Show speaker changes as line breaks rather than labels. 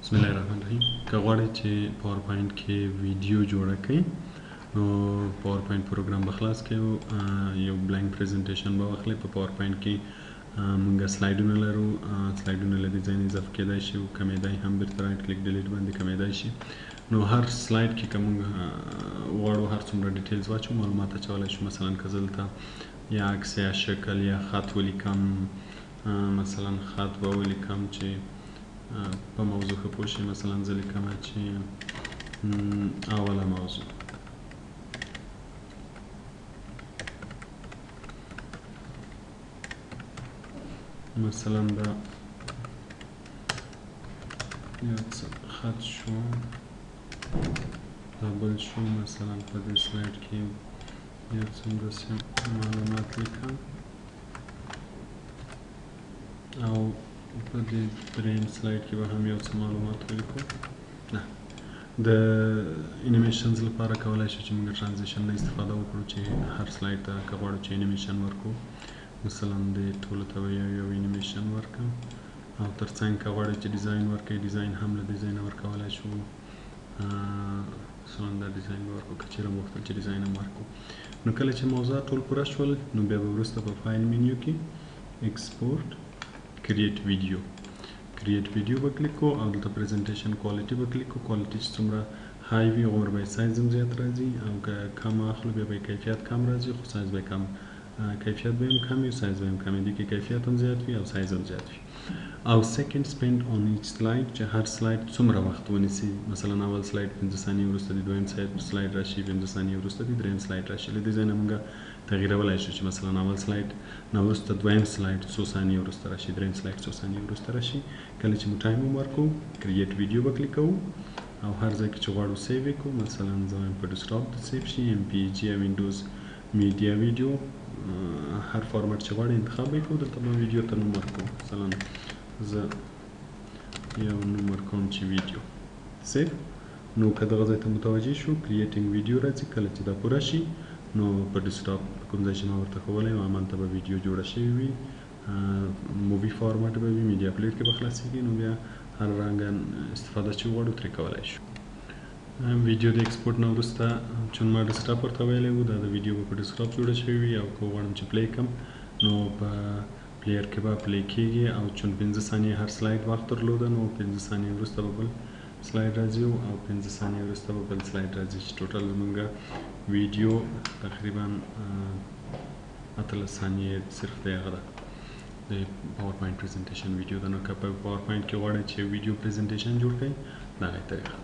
بسم الله الرحمن الرحیم. که غواړئ چې پاور پوینټ کې ویډیو جوړه کړئ نو پاور پوینټ پروګرام به خلاص کړئ او یو بلانک پریزنټیشن به واخلئ. په پاور پوینټ کې موږ سلایډونه لرو، سلایډونه له ډیزاین اضافه کېدای شي او کمیدای هم بیرته رایټ کلیک ډیلیټ باندې کمیدای شي. نو هر سلایډ کې که موږ غواړو هر څومره ډیټیلز واچو معلومات اچولی شو. مثلا که زه دلته یا عکس یا شکل یا خط ولیکم، مثلا خط به ولیکم چې په موضوع ښه پوه شئ. مثلا زه لیکمه چې اوله موضوع مثلا دا یو څه خط شو، دا بل شو. مثلا په دې سلایډ کې یو څه همداسې معلومات لیکم او په دې دریم سلایډ کې به هم یو څه معلومات ولیکو. نه، د انیمیشنز لپاره کولی شو چې موږ ترانزیشن نه استفاده وکړو چې هر سلایډ ته که غواړو چې انیمیشن ورکړو، مثلا دې ټولو ته به یو انیمیشن ورکړم او ترڅنګ که غواړئ چې ډیزاین ورکړئ ډیزاین هم له ډیزاینه ورکولی شو. مثلا دا ډیزاین به ورکړو که چېرې مو غوښتل چې ډیزاین هم ورکړو. نو کله چې موضوعات ټول پوره شول نو بیا به وروسته په فایل منیو کې ایکسپورټ کریټ ویډیو به کلیک کوو او دلته پریزنټیشن کوالټي به کلیک کوو. کوالټي چې څومره های وي هغومره به یې سایز هم زیات راځي او که کم اخلو بیا به یې کیفیت کم راځي خو سایز به یې کم، کیفیت به هم کم وي سایز به هم کم وي. دې کې کیفیت هم زیات وي او سایز هم زیات وي. او سیکنډ سپینډ آن ایچ سلایډ چې هر سلایډ څومره وخت ونیسي. مثلا اول سلایډ 15 ثانیې وروسته د دویم سلایډ راشي، 15 ثانیې وروسته د دریم سلایډ راشي. له دې ځای نه موږ تغییرولی شو چې مثلا اول سلایډ نه وروسته دویم سلایډ څو ثانیې وروسته راشي، دریم سلایډ څو ثانیې وروسته راشي. کله چې مو ټایم هم ورکوو کریټ ویډیو به کلیک کوو او هر ځای کې چې غواړو سیو یې کړو. مثلا زه وایم په ډیسکټاپ ته سیو شي، ام پی جي یا وینډوز میډیا ویډیو، هر فارمټ چې غواړئ انتخاب یې کړو. دلته به ویډیو ته نوم ورکوو، مثلا زه یو نوم ورکوم چې ویډیو سیو. نو که دغه ځای ته متوجه شو کریټینګ ویډیو راځي. کله چې دا پوره شي نو په ډیسکټاپ کوم ځای چې ما ورته ښوولی و همالته به ویډیو جوړه شوې وي، مووي فارمټ به وي، میډیا پلیټ کې به خلاصېږي. نو بیا هر رنګه استفاده چې وغواړو ترې کولی شو. ویډیو د ایکسپورټ نه وروسته چون ما ډیسکټاپ ورته ویلی و دا د ویډیو به په ډیسکټاپ جوړه شوې وي او که غواړم چې پلی کړم نو په پلیر کې به پلی کېږي او چون 15 ثانیې هر سلایډ وخت درلوده نو 15 ثانیې وروسته به بل سلایډ راځي او 15 ثانیې وروسته به بل سلایډ راځي چې ټوټل زموږ ویډیو تقریبا 18 ثانیې صرف د هغه ده د پاور پوینټ پریزنټیشن ویډیو ده. نو که په پاور پوینټ کې غواړئ چې ویډیو پریزنټیشن جوړ کړئ دغه طریقه